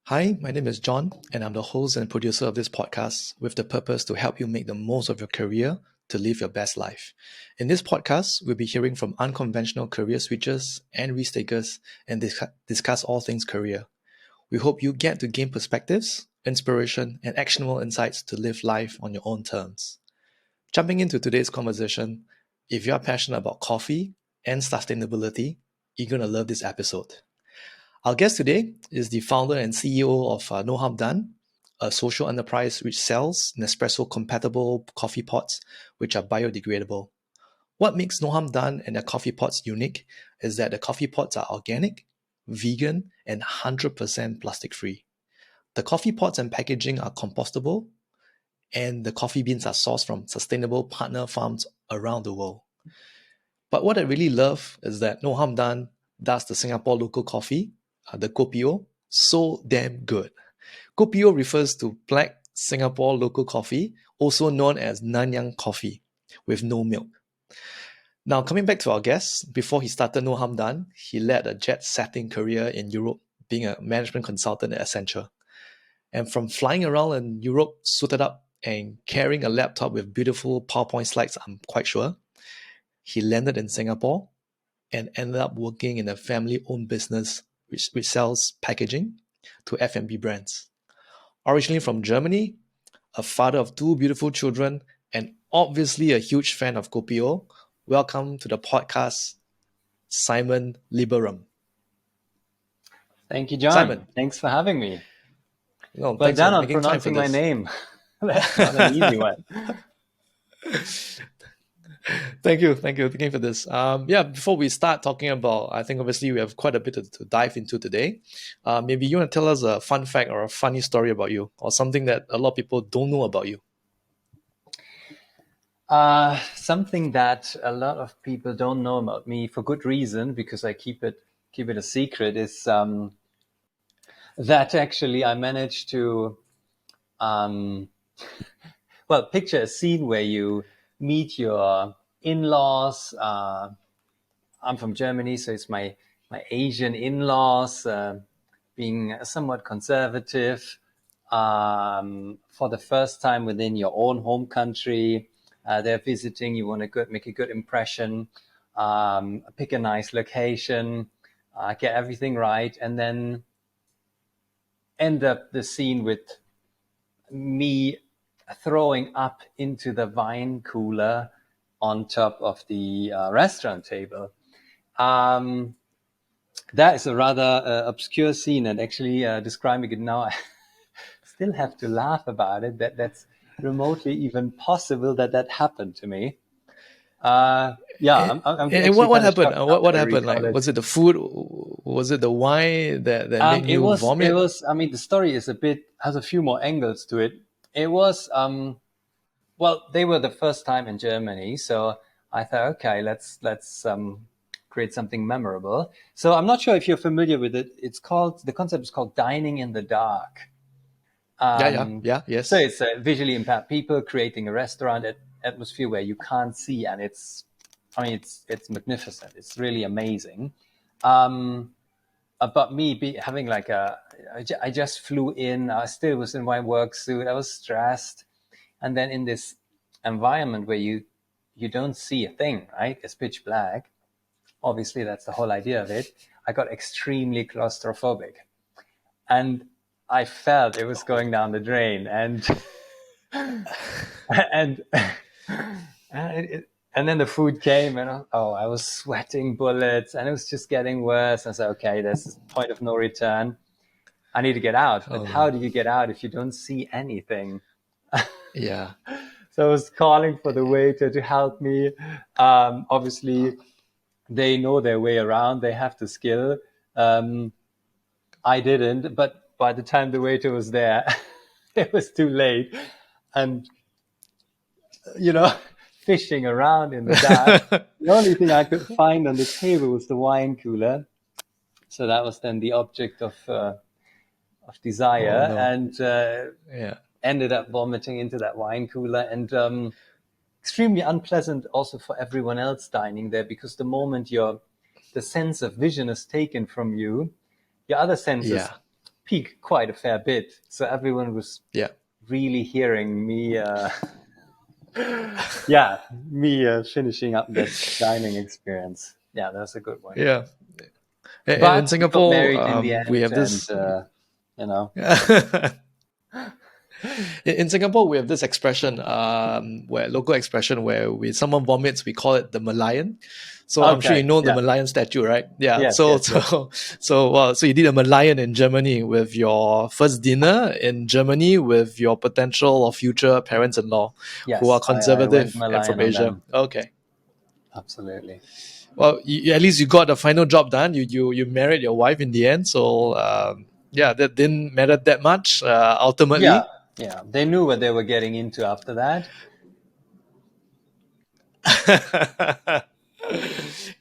Hi, my name is John, and I'm the host and producer of this podcast with the purpose to help you make the most of your career to live your best life. In this podcast, we'll be hearing from unconventional career switchers and risk takers and discuss all things career. We hope you get to gain perspectives, inspiration, and actionable insights to live life on your own terms. Jumping into today's conversation, if you are passionate about coffee and sustainability, you're going to love this episode. Our guest today is the founder and CEO of No Harm Done, a social enterprise which sells Nespresso-compatible coffee pots, which are biodegradable. What makes No Harm Done and their coffee pots unique is that the coffee pots are organic, vegan, and 100% plastic-free. The coffee pots and packaging are compostable, and the coffee beans are sourced from sustainable partner farms around the world. But what I really love is that No Harm Done does the Singapore local coffee, the Kopi, so damn good. Kopi refers to black Singapore local coffee, also known as Nanyang coffee, with no milk. Now, coming back to our guest, before he started No Harm Done, he led a jet-setting career in Europe, being a management consultant at Accenture. And from flying around in Europe, suited up and carrying a laptop with beautiful PowerPoint slides, I'm quite sure, he landed in Singapore and ended up working in a family-owned business which sells packaging to F&B brands. Originally from Germany, a father of two beautiful children, and obviously a huge fan of Kopi, welcome to the podcast, Simon Lieberum. Thank you, John. Simon. Thanks for having me. No, Well thanks done for on making time for pronouncing my this. name. That's not an easy one. Thank you for this. Before we start talking about, I think obviously we have quite a bit to dive into today. Maybe you want to tell us a fun fact or a funny story about you, or something that a lot of people don't know about you. Something that a lot of people don't know about me for good reason, because I keep it a secret, is that actually I managed to, picture a scene where you meet your in-laws. I'm from Germany, so it's my Asian in-laws, being somewhat conservative, for the first time within your own home country. They're visiting, you want to make a good impression, pick a nice location, get everything right, and then end up the scene with me throwing up into the wine cooler on top of the restaurant table. That is a rather obscure scene, and actually describing it now, I still have to laugh about it. That's remotely even possible that happened to me. I'm what happened? What happened? Like, was it the food? Was it the wine that made you vomit? It was. I mean, the story has a few more angles to it. It was. They were the first time in Germany, so I thought, okay, let's create something memorable. So I'm not sure if you're familiar with it. The concept is called dining in the dark. Yes. So it's visually impaired people creating a restaurant atmosphere where you can't see, and it's magnificent. It's really amazing. But me having I just flew in. I still was in my work suit. I was stressed, and then in this environment where you don't see a thing, right? It's pitch black. Obviously, that's the whole idea of it. I got extremely claustrophobic, and I felt it was going down the drain, and then the food came, and I was sweating bullets, and it was just getting worse. I said, okay, there's this point of no return. I need to get out. But how do you get out if you don't see anything? Yeah. So I was calling for the waiter to help me. Obviously, they know their way around. They have the skill. I didn't, but by the time the waiter was there, it was too late. And, fishing around in the dark, the only thing I could find on the table was the wine cooler. So that was then the object of desire, and ended up vomiting into that wine cooler, and extremely unpleasant also for everyone else dining there, because the moment the sense of vision is taken from you, your other senses peaked quite a fair bit. So everyone was Yeah. really hearing me, finishing up that dining experience. Yeah, that's a good one. Yeah. And in But we got Singapore, married in the we end, have and this. you know, In Singapore, we have this expression, where local expression where someone vomits, we call it the Malayan. So I'm sure you okay, know the yeah, Malayan statue, right? Yeah. yes, So yes, yes, so so you did a Malayan in Germany with your first dinner in Germany with your potential or future parents-in-law, who are yes. I went conservative and from Malayan on Asia. them. Okay. Absolutely. Well, at least you got the final job done. You married your wife in the end. So yeah, that didn't matter that much Yeah, ultimately. yeah. They knew what they were getting into after that.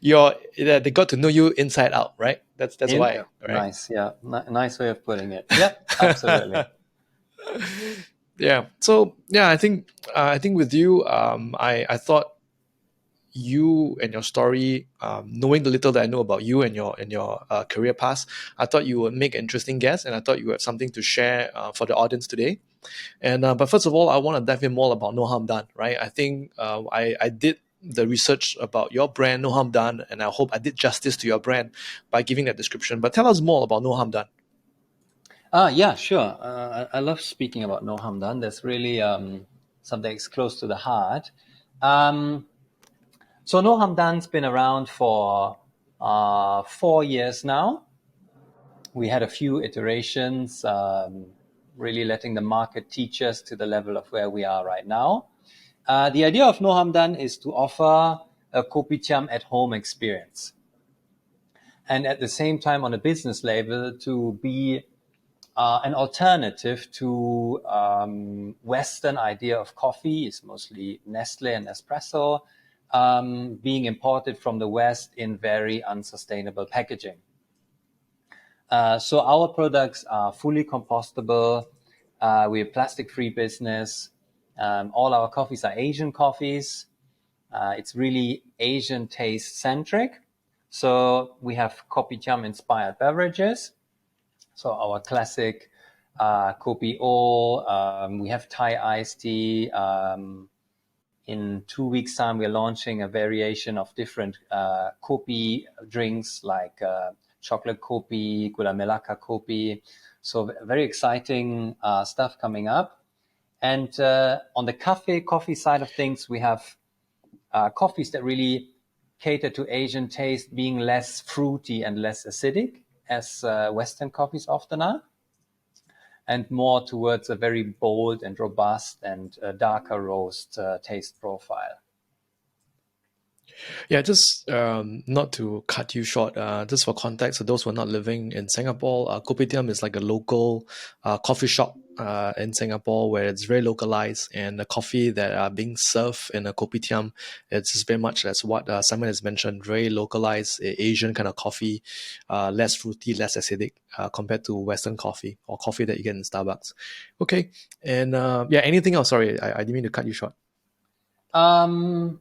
They got to know you inside out, right? That's In why, right? nice, yeah, nice way of putting it. Yep, absolutely. Yeah. So yeah, I think with you, I thought you and your story, knowing the little that I know about you and your career past, I thought you would make an interesting guest, and I thought you have something to share for the audience today. And but first of all, I want to dive in more about No Harm Done, right? I think I did the research about your brand, No Harm Done, and I hope I did justice to your brand by giving that description. But tell us more about No Harm Done. Yeah, sure. I love speaking about No Harm Done. That's really something that's close to the heart. Um, so No Harm Done's been around for 4 years now. We had a few iterations, really letting the market teach us to the level of where we are right now. The idea of No Harm Done is to offer a kopitiam at home experience. And at the same time, on a business level, to be an alternative to Western idea of coffee is mostly Nestle and Nespresso, being imported from the West in very unsustainable packaging. So our products are fully compostable. We're a plastic-free business. All our coffees are Asian coffees. It's really Asian taste centric. So we have kopitiam inspired beverages. So our classic Kopi O. We have Thai iced tea. In 2 weeks' time, we're launching a variation of different Kopi drinks like chocolate Kopi, Gula Melaka Kopi. So very exciting stuff coming up. And on the coffee side of things, we have coffees that really cater to Asian taste, being less fruity and less acidic, as Western coffees often are, and more towards a very bold and robust and darker roast taste profile. Yeah, just not to cut you short, just for context, for those who are not living in Singapore, Kopitiam is like a local coffee shop in Singapore where it's very localized, and the coffee that are being served in a Kopitiam, it's just very much as what Simon has mentioned, very localized Asian kind of coffee, less fruity, less acidic compared to Western coffee or coffee that you get in Starbucks. Okay, and yeah, anything else? Sorry, I didn't mean to cut you short. Um,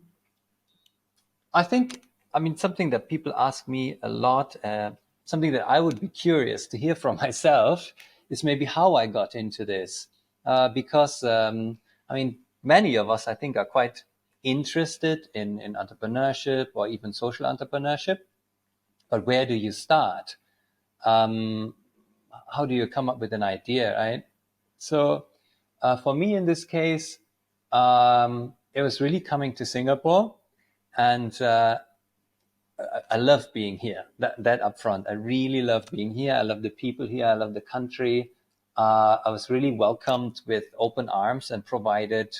I think, I mean, something that people ask me a lot, something that I would be curious to hear from myself is maybe how I got into this. Because, I mean, many of us, I think, are quite interested in entrepreneurship or even social entrepreneurship. But where do you start? Um, how do you come up with an idea, right? So, for me in this case, it was really coming to Singapore, and I love being here. That up front, I really love being here. I love the people here. I love the country. I was really welcomed with open arms and provided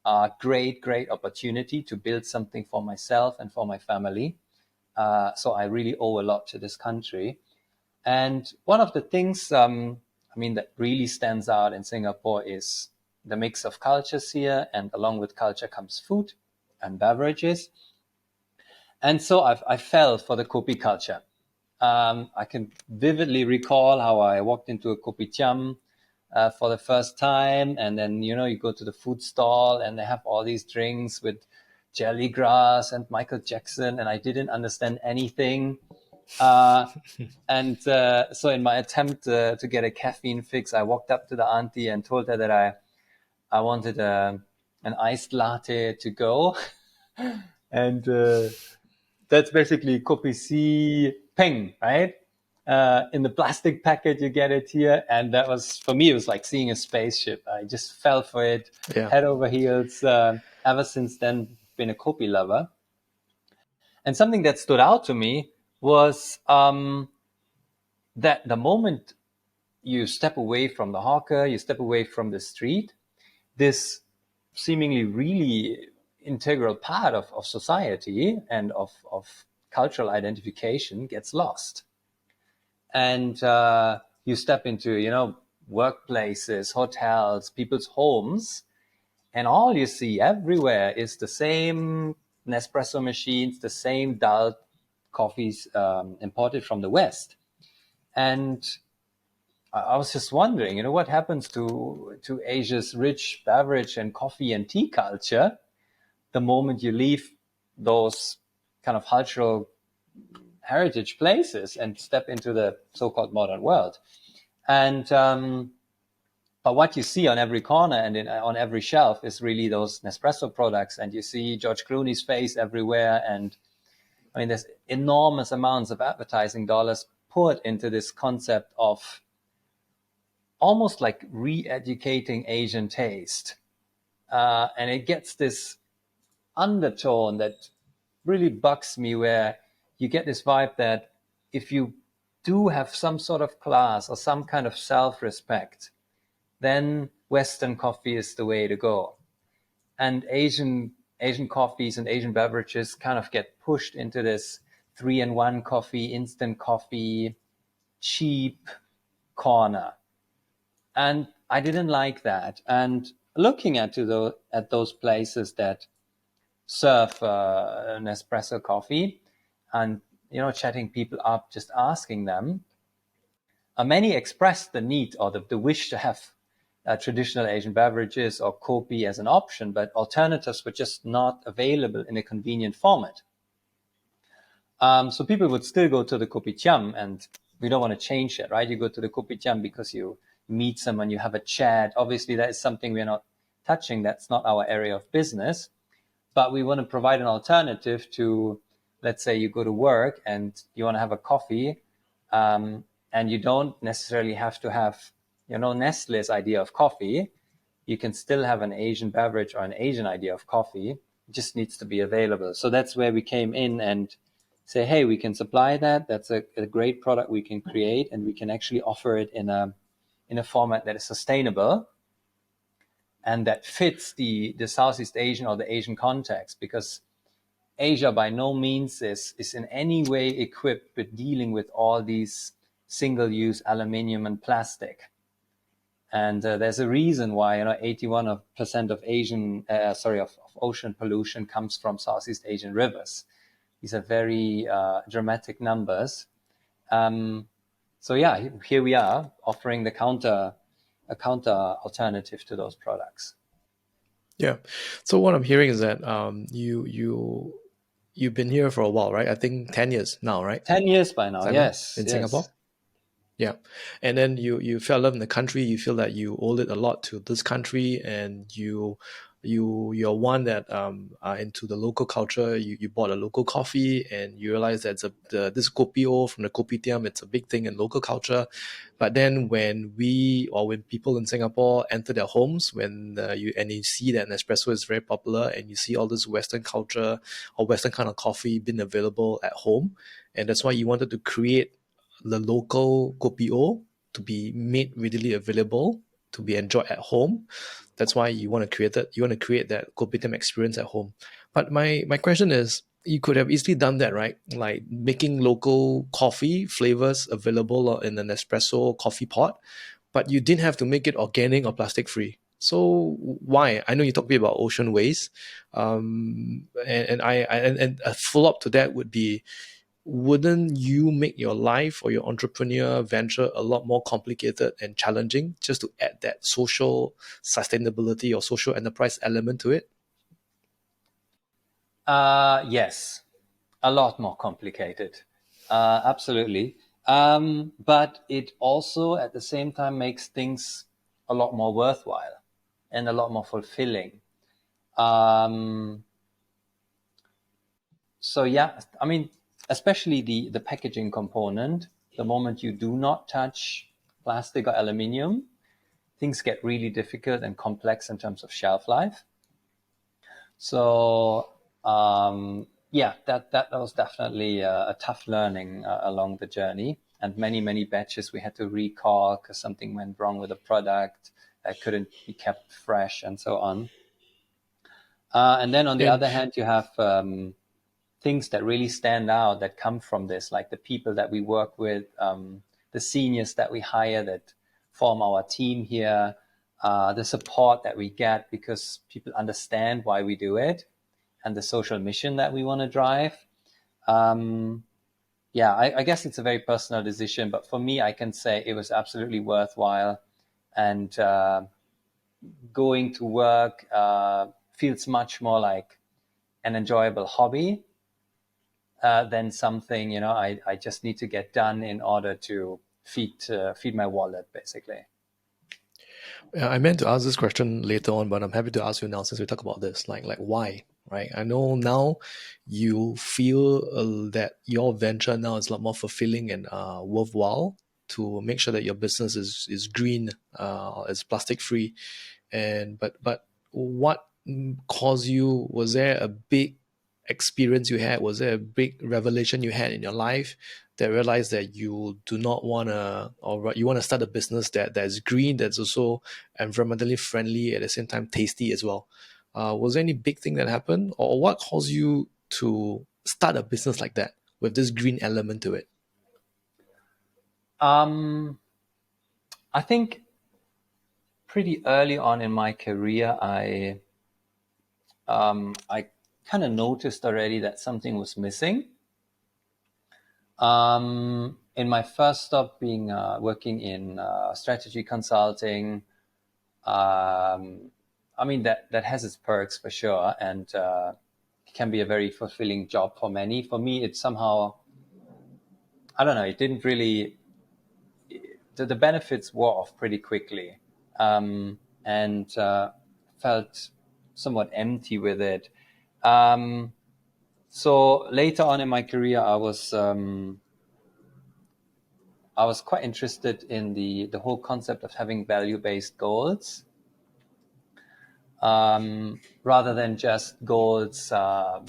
a great opportunity to build something for myself and for my family. So I really owe a lot to this country. And one of the things, I mean, that really stands out in Singapore is the mix of cultures here, and along with culture comes food and beverages. And so I fell for the Kopi culture. I can vividly recall how I walked into a kopitiam for the first time, and then you go to the food stall, and they have all these drinks with jelly grass and Michael Jackson, and I didn't understand anything. So in my attempt to get a caffeine fix, I walked up to the auntie and told her that I wanted an iced latte to go. And that's basically Kopi C Peng, right? In the plastic packet, you get it here. And that was, for me, it was like seeing a spaceship. I just fell for it, Yeah. head over heels. Ever since then, been a Kopi lover. And something that stood out to me was that the moment you step away from the hawker, you step away from the street, this seemingly really integral part of society and of cultural identification gets lost. And you step into, workplaces, hotels, people's homes, and all you see everywhere is the same Nespresso machines, the same dull coffees imported from the West. And I was just wondering, what happens to Asia's rich beverage and coffee and tea culture the moment you leave those kind of cultural heritage places and step into the so-called modern world. And but what you see on every corner and on every shelf is really those Nespresso products, and you see George Clooney's face everywhere. And I mean, there's enormous amounts of advertising dollars put into this concept of almost like re-educating Asian taste. And it gets this undertone that really bugs me, where you get this vibe that if you do have some sort of class or some kind of self-respect, then Western coffee is the way to go. And Asian coffees and Asian beverages kind of get pushed into this 3-in-1 coffee, instant coffee, cheap corner. And I didn't like that. And looking at those places that serve an espresso coffee, and chatting people up, just asking them, many expressed the need or the wish to have traditional Asian beverages or Kopi as an option, but alternatives were just not available in a convenient format. So people would still go to the kopitiam, and we don't want to change that, right? You go to the kopitiam because you meet someone, you have a chat. Obviously, that is something we're not touching. That's not our area of business. But we want to provide an alternative to, let's say you go to work and you want to have a coffee, and you don't necessarily have to have, Nestle's idea of coffee. You can still have an Asian beverage or an Asian idea of coffee. It just needs to be available. So that's where we came in and say, hey, we can supply that. That's a great product we can create, and we can actually offer it in a format that is sustainable and that fits the Southeast Asian or the Asian context, because Asia by no means is in any way equipped with dealing with all these single-use aluminium and plastic. And there's a reason why 81% of ocean pollution comes from Southeast Asian rivers. These are very dramatic numbers. So yeah, here we are offering a counter alternative to those products. Yeah. So what I'm hearing is that you've been here for a while, right? I think 10 years now, right? 10 years by now, Simon, yes. in Yes. Singapore. Yeah. And then you fell in love in the country, you feel that you owe it a lot to this country, and you're one that are into the local culture. You bought a local coffee, and you realize that this kopi o from the kopitiam, it's a big thing in local culture. But then when people in Singapore enter their homes, when you see that Nespresso is very popular, and you see all this Western culture or Western kind of coffee being available at home, and that's why you wanted to create the local kopi o to be made readily available to be enjoyed at home. That's why you want to create that. You want to create that kopitiam experience at home. But my question is, you could have easily done that, right? Like making local coffee flavors available in an espresso coffee pot, but you didn't have to make it organic or plastic free. So why? I know you talked about ocean waste, and a follow up to that would be, wouldn't you make your life or your entrepreneur venture a lot more complicated and challenging just to add that social sustainability or social enterprise element to it? Yes, a lot more complicated. Absolutely. But it also, at the same time, makes things a lot more worthwhile and a lot more fulfilling. Um, so yeah, I mean, especially the packaging component, the moment you do not touch plastic or aluminium, things get really difficult and complex in terms of shelf life. So yeah, that was definitely a tough learning along the journey, and many batches we had to recall because something went wrong with the product, couldn't be kept fresh, and so on. And then on the And other hand, you have things that really stand out that come from this, like the people that we work with, the seniors that we hire that form our team here, the support that we get because people understand why we do it, and the social mission that we want to drive. Um, yeah, I guess it's a very personal decision, but for me, I can say it was absolutely worthwhile. And going to work feels much more like an enjoyable hobby than something, I just need to get done in order to feed my wallet, basically. I meant to ask this question later on, but I'm happy to ask you now since we talk about this. Like why, right? I know now you feel that your venture now is a lot more fulfilling and worthwhile to make sure that your business is green, is plastic free, and but what caused you? Was there a big experience you had? Was there a big revelation you had in your life that realized that you do not want to, or you want to start a business that's green, that's also environmentally friendly, at the same time tasty as well? Was there any big thing that happened, or what caused you to start a business like that with this green element to it? Um, I think pretty early on in my career, I kind of noticed already that something was missing. In my first stop being working in strategy consulting, I mean that has its perks for sure, and it can be a very fulfilling job for many. For me, it somehow, I don't know, it didn't really, the benefits wore off pretty quickly, and felt somewhat empty with it. Um, so later on in my career, I was quite interested in the whole concept of having value-based goals, rather than just goals, how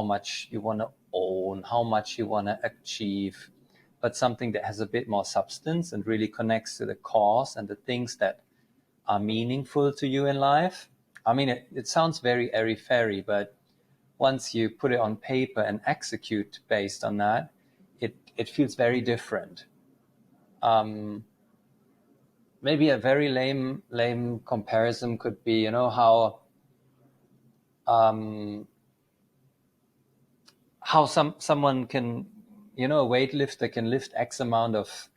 much you want to own, how much you want to achieve, but something that has a bit more substance and really connects to the cause and the things that are meaningful to you in life. I mean, it sounds very airy-fairy, but once you put it on paper and execute based on that, it feels very different. Um, Maybe a very lame comparison could be, um, how someone can, a weightlifter can lift X amount of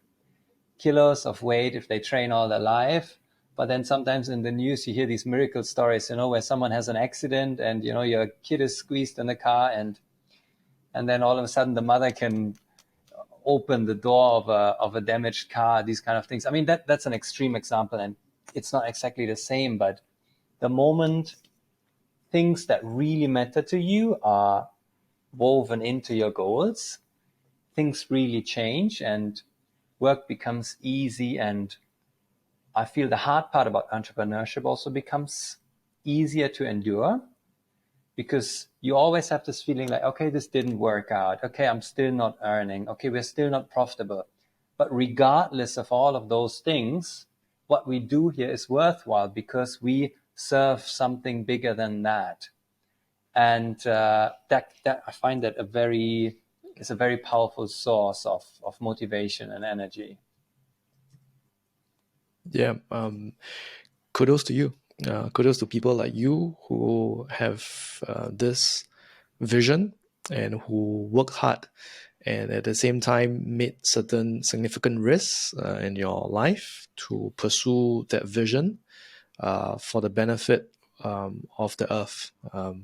kilos of weight if they train all their life. But then sometimes in the news you hear these miracle stories, where someone has an accident and your kid is squeezed in the car, and then all of a sudden the mother can open the door of a damaged car. These kind of things. I mean, that's an extreme example, and it's not exactly the same. But the moment things that really matter to you are woven into your goals, things really change and work becomes easy. And I feel the hard part about entrepreneurship also becomes easier to endure, because you always have this feeling like, okay, this didn't work out. Okay, I'm still not earning. Okay, we're still not profitable. But regardless of all of those things, what we do here is worthwhile because we serve something bigger than that. And that I find that is a very powerful source of motivation and energy. Yeah, kudos to you. Kudos to people like you who have this vision and who work hard and at the same time made certain significant risks in your life to pursue that vision for the benefit of the earth.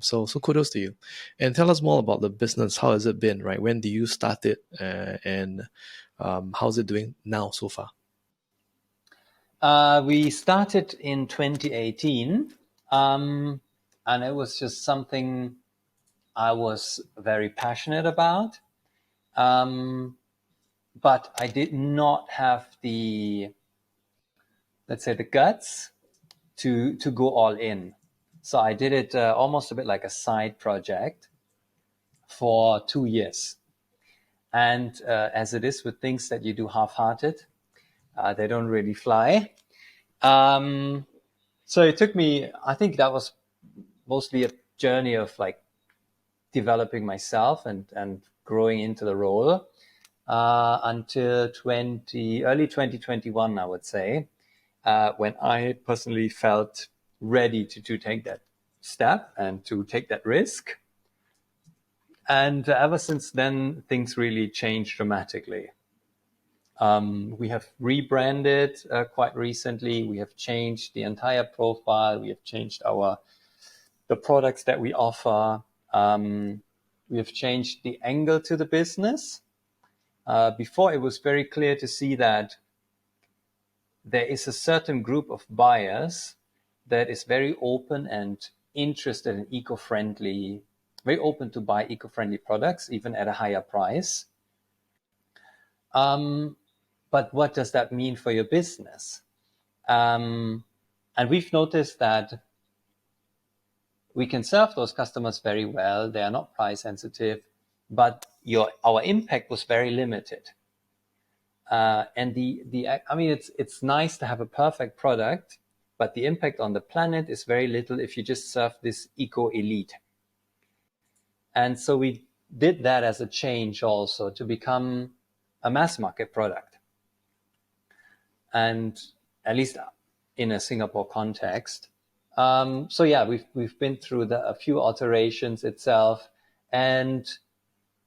So kudos to you. And tell us more about the business. How has it been, right? When do you start it, and how's it doing now so far? We started in 2018, and it was just something I was very passionate about. But I did not have the, let's say, the guts to go all in. So I did it almost a bit like a side project for 2 years. And as it is with things that you do half-hearted, they don't really fly. So it took me, I think that was mostly a journey of like developing myself and growing into the role until early 2021, I would say, when I personally felt ready to take that step and to take that risk. And ever since then, things really changed dramatically. We have rebranded quite recently. We have changed the entire profile. We have changed the products that we offer. We have changed the angle to the business. Before, it was very clear to see that there is a certain group of buyers that is very open and interested in eco-friendly, very open to buy eco-friendly products, even at a higher price. But what does that mean for your business? And we've noticed that we can serve those customers very well. They are not price sensitive, but our impact was very limited. And I mean, it's nice to have a perfect product, but the impact on the planet is very little if you just serve this eco elite. And so we did that as a change also to become a mass market product. And at least in a Singapore context. So yeah, we've been through a few alterations itself and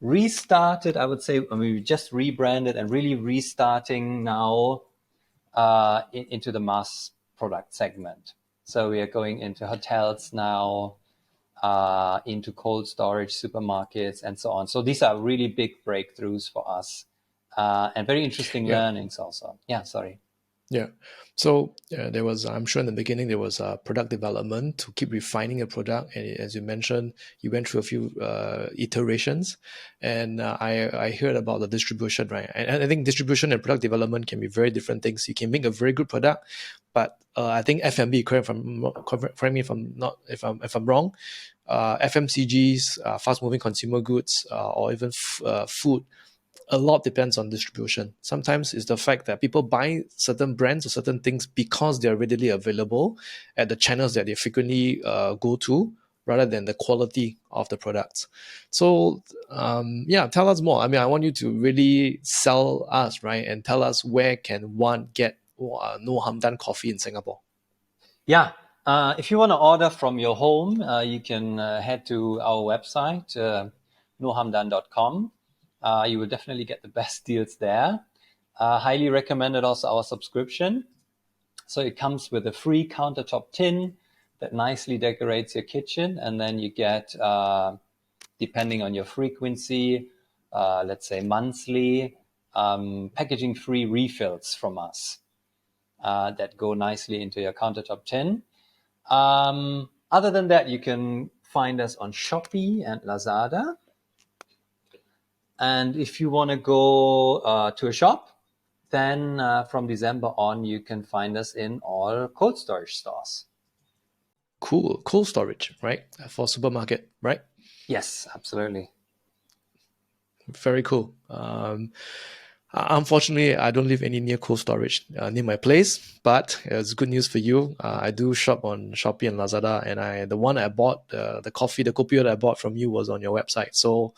restarted, I would say, I mean, we just rebranded and really restarting now into the mass product segment. So we are going into hotels now, into cold storage, supermarkets, and so on. So these are really big breakthroughs for us, and very interesting learnings also. Yeah, sorry. Yeah. So there was, I'm sure in the beginning, there was product development to keep refining a product. And as you mentioned, you went through a few iterations. And I heard about the distribution, right? And I think distribution and product development can be very different things. You can make a very good product, but I think FMB, correct me if I'm wrong, FMCGs, fast-moving consumer goods, or even food, a lot depends on distribution. Sometimes it's the fact that people buy certain brands or certain things because they're readily available at the channels that they frequently go to, rather than the quality of the products. So, yeah, tell us more. I mean, I want you to really sell us, right? And tell us where can one get No Harm Done coffee in Singapore. Yeah. If you want to order from your home, you can head to our website, noharmdone.com. You will definitely get the best deals there. Highly recommended also our subscription. So it comes with a free countertop tin that nicely decorates your kitchen. And then you get, depending on your frequency, let's say monthly, packaging free refills from us that go nicely into your countertop tin. Other than that, you can find us on Shopee and Lazada. And if you want to go to a shop, then from December on, you can find us in all cold storage stores. Cool. Cold storage, right? For supermarket, right? Yes, absolutely. Very cool. Unfortunately, I don't live any near cold storage near my place, but it's good news for you. I do shop on Shopee and Lazada, and the one I bought, the Kopi that I bought from you was on your website. So,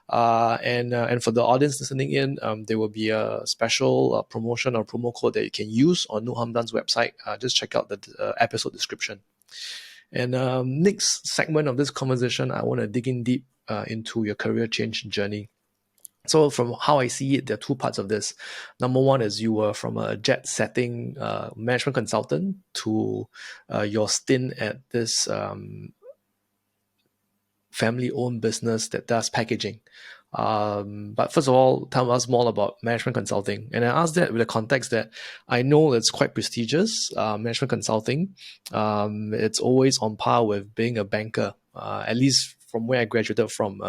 and for the audience listening in, there will be a special promotion or promo code that you can use on No Harm Done's website. Just check out the episode description. And next segment of this conversation, I want to dig in deep into your career change journey. So from how I see it, there are two parts of this. Number one is you were from a jet setting management consultant to your stint at this family-owned business that does packaging. But first of all, tell us more about management consulting. And I asked that with the context that I know it's quite prestigious, management consulting. It's always on par with being a banker, at least from where I graduated from.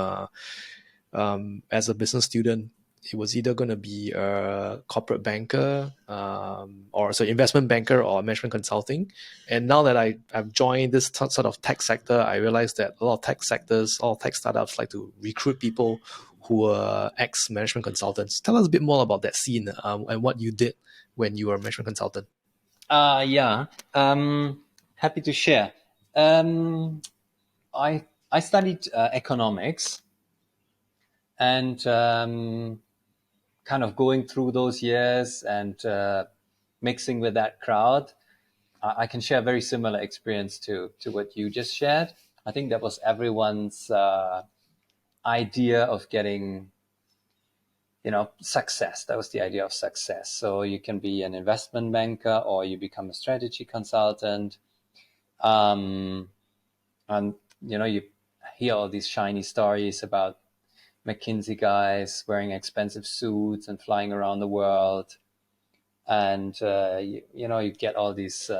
As a business student, it was either going to be a corporate banker, or so investment banker or management consulting. And now that I've joined this sort of tech sector, I realized that a lot of tech sectors, all tech startups like to recruit people who are ex-management consultants. Tell us a bit more about that scene, and what you did when you were a management consultant. Yeah. Happy to share. Um, I studied economics, and kind of going through those years and mixing with that crowd, I can share a very similar experience to what you just shared. I think that was everyone's idea of getting, success. That was the idea of success. So you can be an investment banker or you become a strategy consultant. Um, and, you hear all these shiny stories about McKinsey guys wearing expensive suits and flying around the world. And, you get all these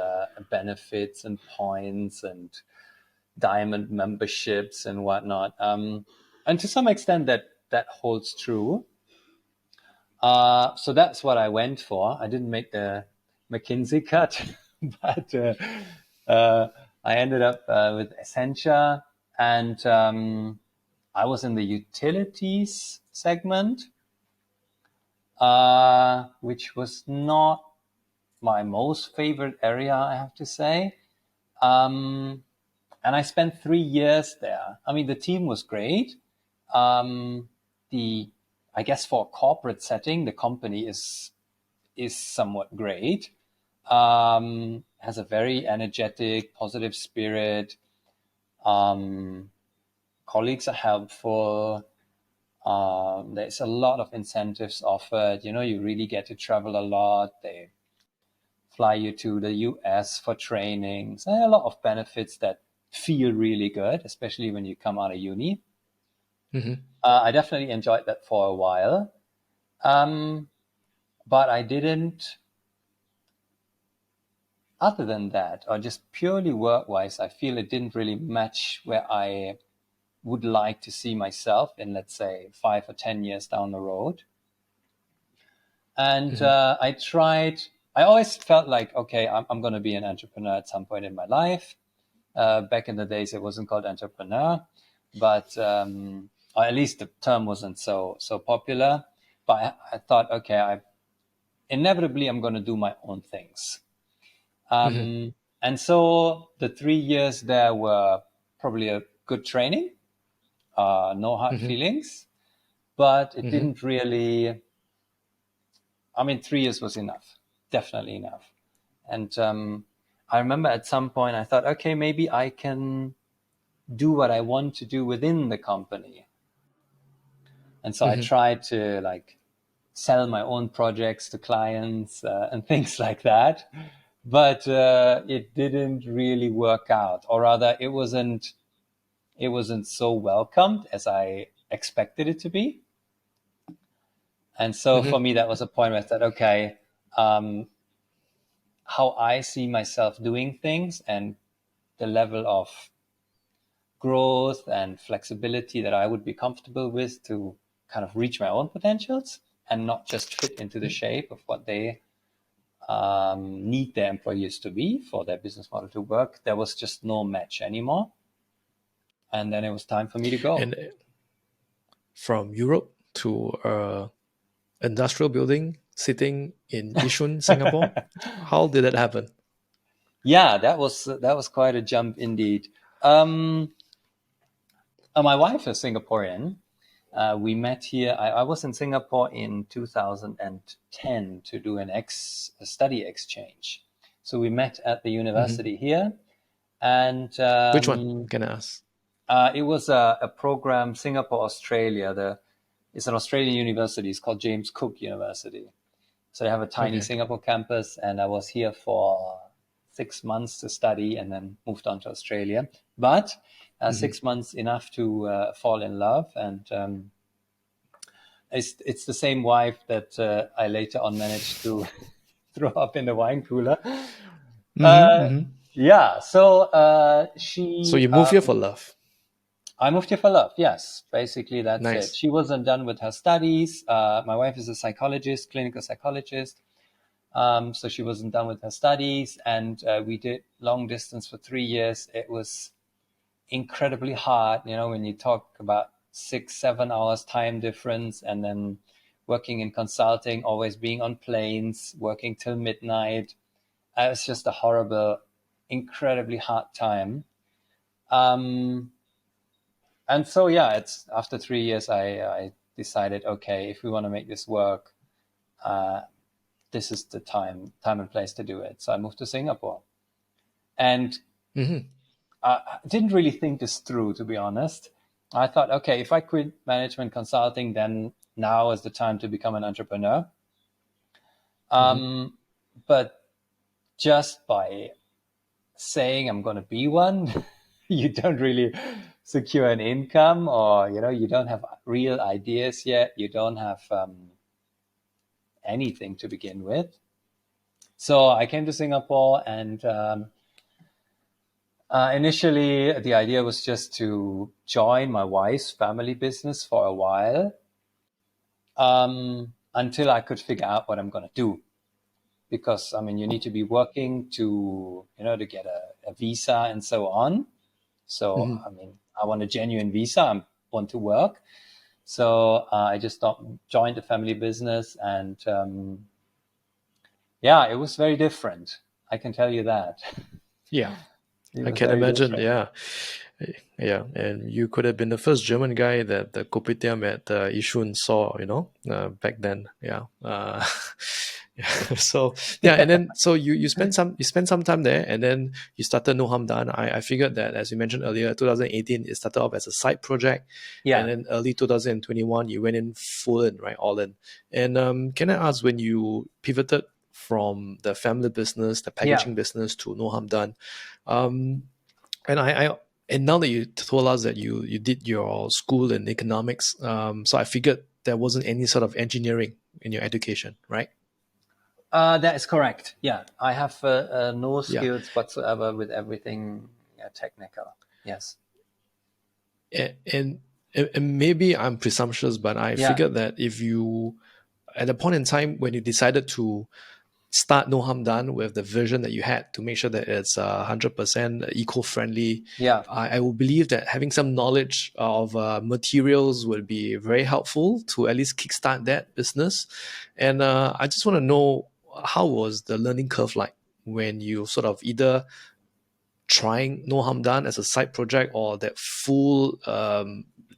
benefits and points and diamond memberships and whatnot. And to some extent that holds true. So that's what I went for. I didn't make the McKinsey cut, but I ended up with Essentia, and I was in the utilities segment, which was not my most favorite area, I have to say. And I spent 3 years there. I mean, the team was great. Um, I guess for a corporate setting, the company is somewhat great. Has a very energetic, positive spirit. Colleagues are helpful. There's a lot of incentives offered. You really get to travel a lot. They fly you to the US for trainings. There are a lot of benefits that feel really good, especially when you come out of uni. Mm-hmm. I definitely enjoyed that for a while. But I didn't, other than that, or just purely work-wise, I feel it didn't really match where I would like to see myself in, let's say, 5 or 10 years down the road. And Mm-hmm. I always felt like, okay, I'm going to be an entrepreneur at some point in my life. Back in the days, it wasn't called entrepreneur, but or at least the term wasn't so popular. But I thought, okay, inevitably I'm going to do my own things. Mm-hmm. And so the 3 years there were probably a good training, no hard Mm-hmm. feelings, but it Mm-hmm. didn't really. I mean, 3 years was enough, definitely enough. And I remember at some point I thought, okay, maybe I can do what I want to do within the company. And so I Mm-hmm. tried to sell my own projects to clients and things like that. But it didn't really work out, or rather, it wasn't so welcomed as I expected it to be. And so for Mm-hmm. me, that was a point where I thought, okay, how I see myself doing things and the level of growth and flexibility that I would be comfortable with to kind of reach my own potentials and not just fit into the shape of what they need their employees to be for their business model to work. There was just no match anymore. And then it was time for me to go. And from Europe to industrial building sitting in Yishun, Singapore. How did that happen? Yeah, that was quite a jump indeed. My wife is Singaporean. We met here. I was in Singapore in 2010 to do a study exchange. So we met at the Mm-hmm. university here, and Which one can I ask? it was a program Singapore Australia. It's an Australian university. It's called James Cook University. So they have a tiny Okay. Singapore campus, and I was here for 6 months to study and then moved on to Australia. But 6 months enough to fall in love, and it's the same wife that I later on managed to throw up in the wine cooler. Mm-hmm, mm-hmm. Yeah, so So you move here for love. I moved here for love. Yes, basically that's it. Nice. She wasn't done with her studies. My wife is a psychologist, clinical psychologist. So she wasn't done with her studies, and we did long distance for 3 years. It was incredibly hard, when you talk about 6-7 hours time difference, and then working in consulting, always being on planes, working till midnight. It was just a horrible, incredibly hard time. And so, yeah, it's after 3 years, I decided, okay, if we want to make this work, this is the time and place to do it. So I moved to Singapore, and Mm-hmm. I didn't really think this through, to be honest. I thought, okay, if I quit management consulting, then now is the time to become an entrepreneur. Mm-hmm. But just by saying I'm going to be one, you don't really secure an income, or you don't have real ideas yet. You don't have anything to begin with. So I came to Singapore, and initially the idea was just to join my wife's family business for a while, until I could figure out what I'm going to do. Because you need to be working to get a visa and so on. So Mm-hmm. I want a genuine visa. I want to work. So I just joined the family business, and yeah, it was very different. I can tell you that. Yeah. It I was can very imagine, different. yeah. Yeah, and you could have been the first German guy that the Kopitiam at Yishun saw, back then. Yeah. Yeah. So yeah, and then so you spent some time there, and then you started No Harm Done. I figured that, as you mentioned earlier, 2018 it started off as a side project, and Yeah, then early 2021 you went in full in, right, all in. And can I ask, when you pivoted from the family business, the yeah. packaging business, to No Harm Done, um, and and now that you told us that you did your school in economics, so I figured there wasn't any sort of engineering in your education, right? That is correct. Yeah, I have no Yeah. skills whatsoever with everything technical. Yes. And, and maybe I'm presumptuous, but I Yeah, figured that if you, at a point in time when you decided to start No Harm Done with the vision that you had to make sure that it's 100% eco-friendly, yeah, I will believe that having some knowledge of materials would be very helpful to at least kickstart that business. And I just want to know, how was the learning curve like when you sort of either trying No Harm Done as a side project, or that full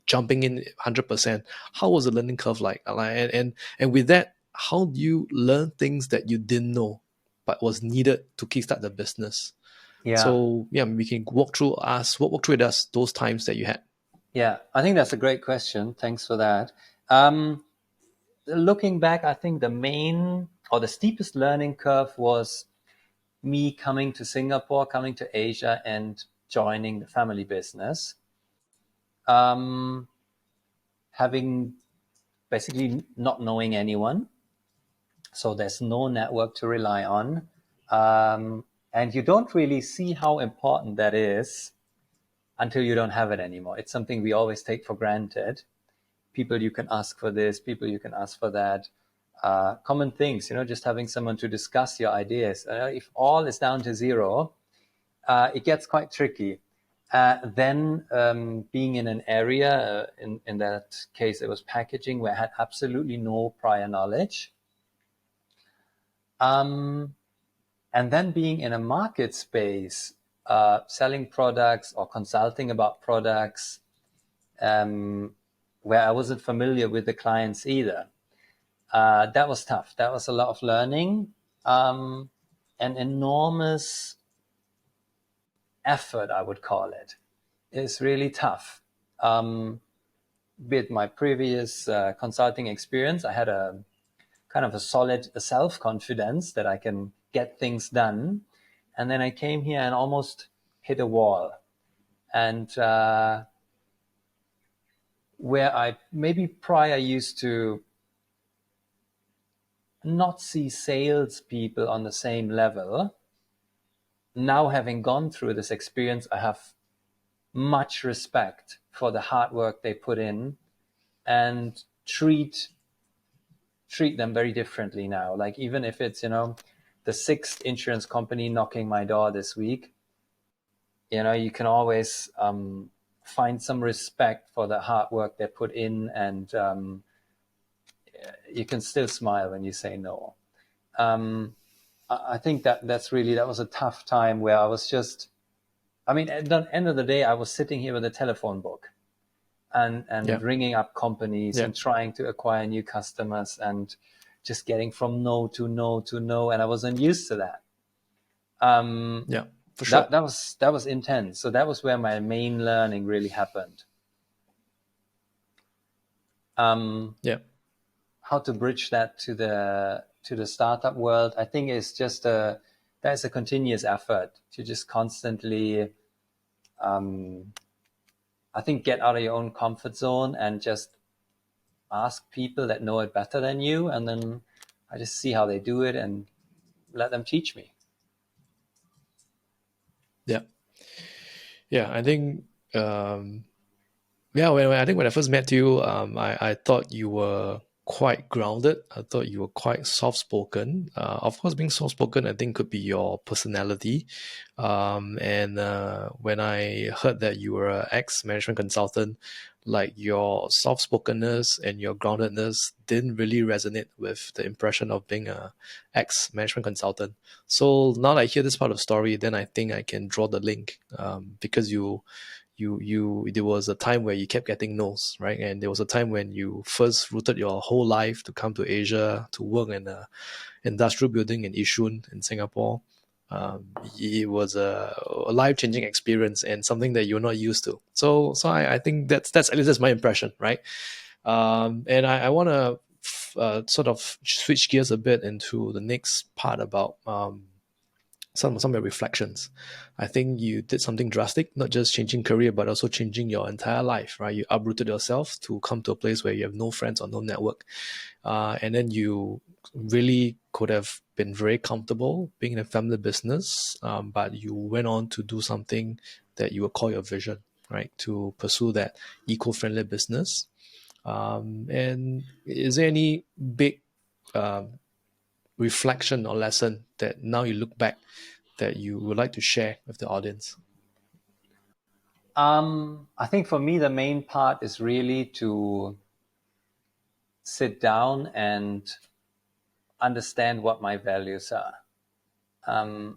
jumping in 100%? How was the learning curve like? And with that, how do you learn things that you didn't know but was needed to kickstart the business? yeah, So yeah, we can walk through with us those times that you had. yeah. I think that's a great question. Thanks for that. Um, Looking back, I think the main or the steepest learning curve was me coming to Singapore, coming to Asia, and joining the family business. Um, Having basically not knowing anyone, so there's no network to rely on, and you don't really see how important that is until you don't have it anymore. It's something we always take for granted. People you can ask for this, people you can ask for that. Common things, just having someone to discuss your ideas. If all is down to zero, it gets quite tricky. Then being in an area, in that case, it was packaging, where I had absolutely no prior knowledge. Um, and then being in a market space, selling products or consulting about products, um, where I wasn't familiar with the clients either. That was tough. That was a lot of learning, an enormous effort, I would call it. It's really tough. Um, with my previous consulting experience, I had a kind of a solid self-confidence that I can get things done. And then I came here and almost hit a wall. And where I maybe prior used to not see salespeople on the same level, now having gone through this experience, I have much respect for the hard work they put in and treat them very differently now. Like even if it's, the sixth insurance company knocking my door this week, you can always find some respect for the hard work they put in, and you can still smile when you say no. I think that was a tough time where I was just, at the end of the day, I was sitting here with a telephone book and Yeah. ringing up companies Yeah. and trying to acquire new customers and just getting from no to no to no. And I wasn't used to that. Yeah. For sure. That was intense. So that was where my main learning really happened. Yeah. How to bridge that to the startup world, I think is just that's a continuous effort to just constantly, I think, get out of your own comfort zone and just ask people that know it better than you, and then I just see how they do it and let them teach me. Yeah. Yeah. I think, yeah, when I first met you, I thought you were quite grounded. I thought you were quite soft spoken. Of course, being soft spoken, I think, could be your personality. And when I heard that you were an ex management consultant, like your soft spokenness and your groundedness didn't really resonate with the impression of being a ex management consultant. So now that I hear this part of the story, then I think I can draw the link, because you there was a time where you kept getting no's, right? And there was a time when you first rooted your whole life to come to Asia to work in a industrial building in Yishun in Singapore. It was a life-changing experience and something that you're not used to. So I think that's at least that's my impression, right? And I want to sort of switch gears a bit into the next part about some of your reflections. I think you did something drastic, not just changing career, but also changing your entire life, right? You uprooted yourself to come to a place where you have no friends or no network. And then you really could have been very comfortable being in a family business, but you went on to do something that you would call your vision, right? To pursue that eco-friendly business. And is there any big um, reflection or lesson that now you look back that you would like to share with the audience? I think for me, the main part is really to sit down and understand what my values are. And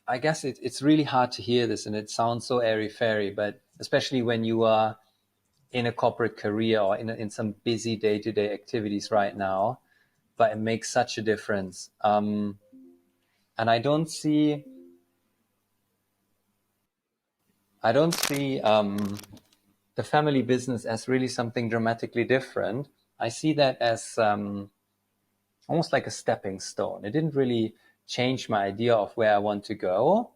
I guess it's really hard to hear this and it sounds so airy-fairy, but especially when you are in a corporate career or in some busy day-to-day activities right now, but it makes such a difference. And I don't see the family business as really something dramatically different. I see that as almost like a stepping stone. It didn't really change my idea of where I want to go.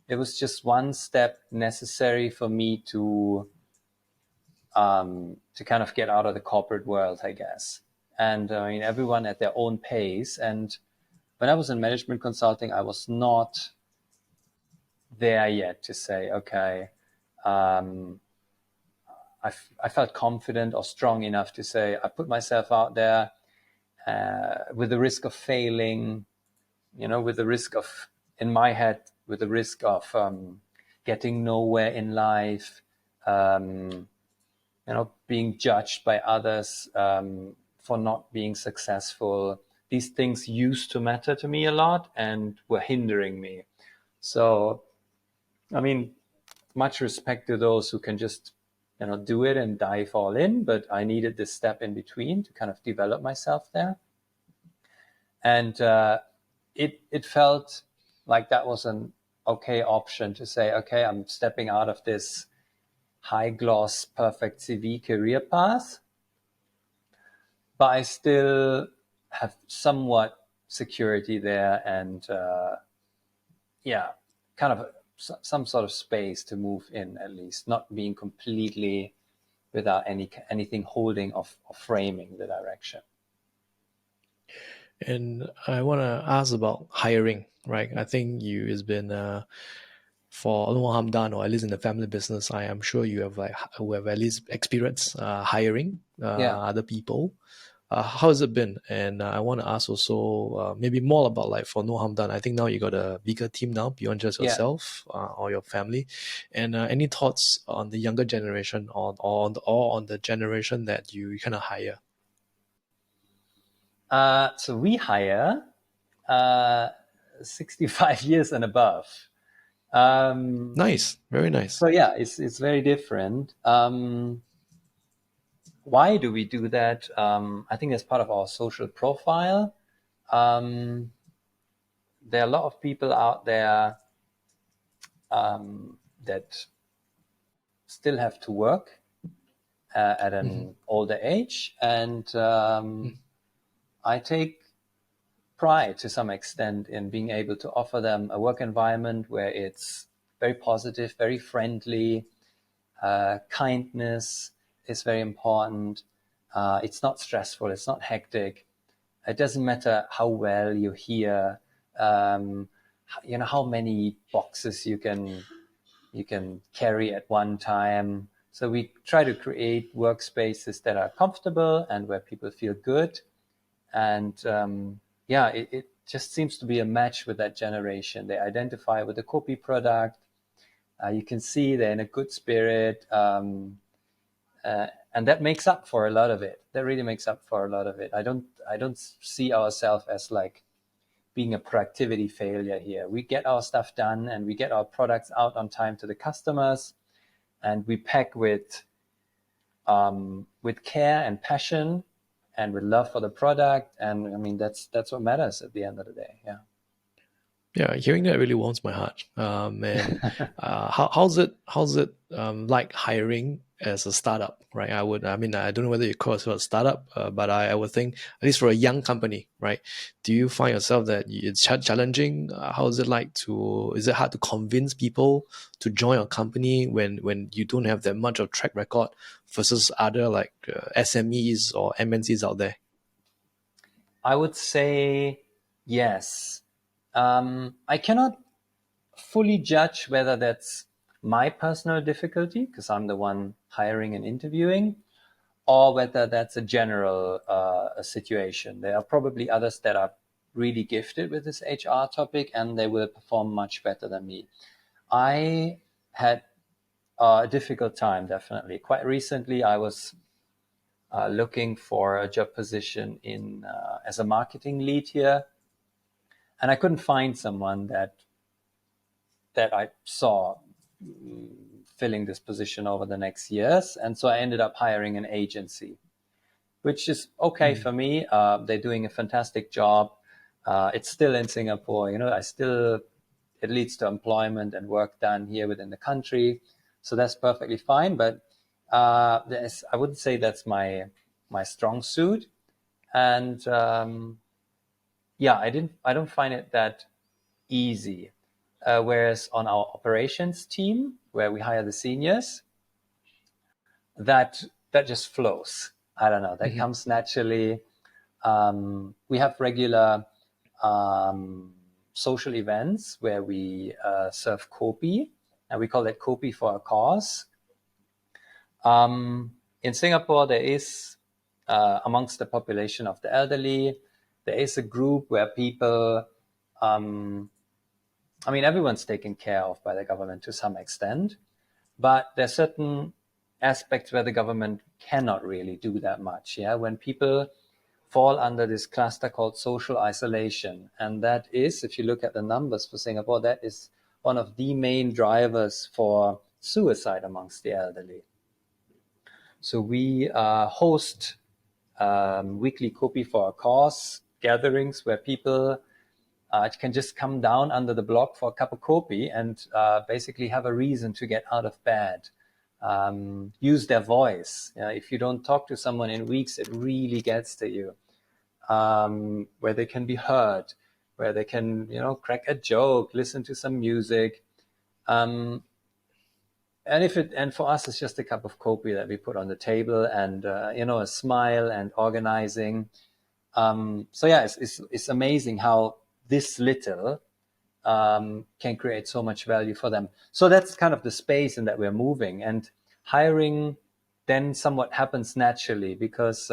It was just one step necessary for me to kind of get out of the corporate world, I guess. And everyone at their own pace. And when I was in management consulting, I was not there yet to say, okay, um, I felt confident or strong enough to say, I put myself out there with the risk of failing, with the risk of, in my head, with the risk of getting nowhere in life, being judged by others for not being successful. These things used to matter to me a lot and were hindering me. So, much respect to those who can just, do it and dive all in. But I needed this step in between to kind of develop myself there. And it felt like that was an okay option to say, okay, I'm stepping out of this high gloss, perfect CV career path, but I still have somewhat security there and kind of some sort of space to move in, at least not being completely without anything holding or framing the direction. And I want to ask about hiring, right? I think it's been for no harm done, or at least in the family business, I am sure you have at least experience hiring Yeah, other people. How has it been? And I want to ask also maybe more about like for no harm done. I think now you got a bigger team now beyond just yeah. yourself or your family. And any thoughts on the younger generation or on the generation that you kind of hire? So we hire uh, 65 years and above. Um, Nice, very nice. so yeah, it's very different. Why do we do that? I think as part of our social profile. Um, there are a lot of people out there that still have to work at Hmm. an older age, and I take pride to some extent in being able to offer them a work environment where it's very positive, very friendly. Kindness is very important. It's not stressful. It's not hectic. It doesn't matter how well you hear, um, how many boxes you can carry at one time. So we try to create workspaces that are comfortable and where people feel good. And it just seems to be a match with that generation. They identify with the Kopi product. You can see they're in a good spirit. And that makes up for a lot of it. That really makes up for a lot of it. I don't see ourselves as like being a productivity failure here. We get our stuff done and we get our products out on time to the customers, and we pack with care and passion and with love for the product. And I mean, that's what matters at the end of the day. Yeah. Yeah, hearing that really warms my heart. And how's it like hiring as a startup, right? I mean, I don't know whether you call it a startup, but I would think at least for a young company, right? Do you find yourself that it's challenging? How is it like is it hard to convince people to join a company when you don't have that much of track record versus other like SMEs or MNCs out there? I would say yes. I cannot fully judge whether that's my personal difficulty because I'm the one hiring and interviewing, or whether that's a general situation. There are probably others that are really gifted with this HR topic and they will perform much better than me. I had a difficult time, definitely. Quite recently, I was looking for a job position in as a marketing lead here, and I couldn't find someone that I saw filling this position over the next years. And so I ended up hiring an agency, which is okay Mm. for me. They're doing a fantastic job. It's still in Singapore. It leads to employment and work done here within the country. So that's perfectly fine. But I wouldn't say that's my strong suit. And I don't find it that easy. Whereas on our operations team, where we hire the seniors, that just flows. I don't know, that Mhm. comes naturally. We have regular social events where we serve Kopi, and we call it Kopi for a cause. In Singapore, there is, amongst the population of the elderly, there is a group where people, everyone's taken care of by the government to some extent, but there's certain aspects where the government cannot really do that much. Yeah, when people fall under this cluster called social isolation, and that is, if you look at the numbers for Singapore, that is one of the main drivers for suicide amongst the elderly. So we host weekly Kopi for a cause gatherings where people can just come down under the block for a cup of Kopi and basically have a reason to get out of bed use their voice. If you don't talk to someone in weeks, it really gets to you. Where they can be heard, where they can, crack a joke, listen to some music. And for us, it's just a cup of Kopi that we put on the table, and a smile and organizing. So yeah, it's amazing how this little can create so much value for them. So that's kind of the space in that we're moving, and hiring then somewhat happens naturally because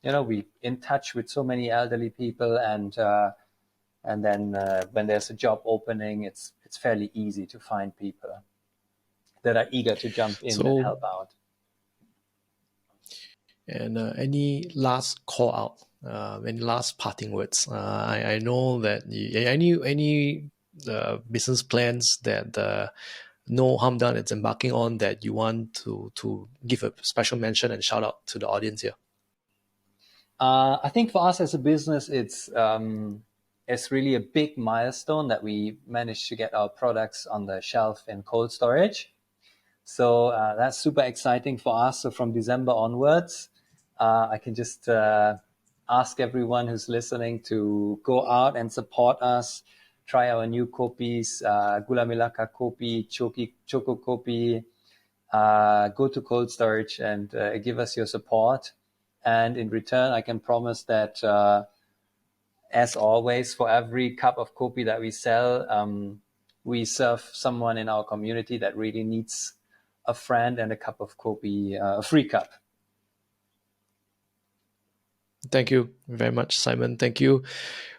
we in touch with so many elderly people, and then when there's a job opening, it's fairly easy to find people that are eager to jump in and So, help out. and any last call out, any last parting words? I know that any business plans that No Harm Done is embarking on that you want to give a special mention and shout out to the audience here. I think for us as a business, it's really a big milestone that we managed to get our products on the shelf in cold storage. So that's super exciting for us. So from December onwards, I can just ask everyone who's listening to go out and support us. Try our new Kopis, Gula Melaka Kopi, Choco Kopi. Go to cold storage and give us your support. And in return, I can promise that, as always, for every cup of Kopi that we sell, we serve someone in our community that really needs a friend and a cup of Kopi, a free cup. Thank you very much, Simon. Thank you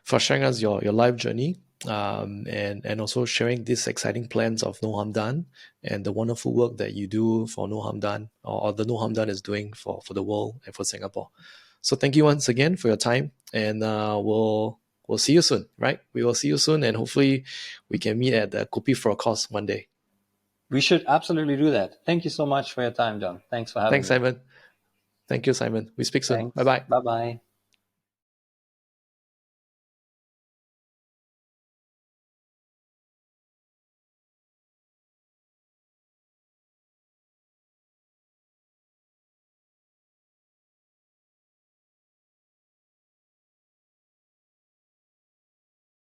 for sharing us your life journey, and also sharing these exciting plans of No Harm Done and the wonderful work that you do for No Harm Done, or the No Harm Done is doing for the world and for Singapore. So thank you once again for your time, and we'll see you soon, right? We will see you soon, and hopefully we can meet at the Kopi for a course one day. We should absolutely do that. Thank you so much for your time, John. Thanks for having Thanks, me. Simon. Thank you, Simon. We speak soon. Bye Thanks. bye. Bye-bye.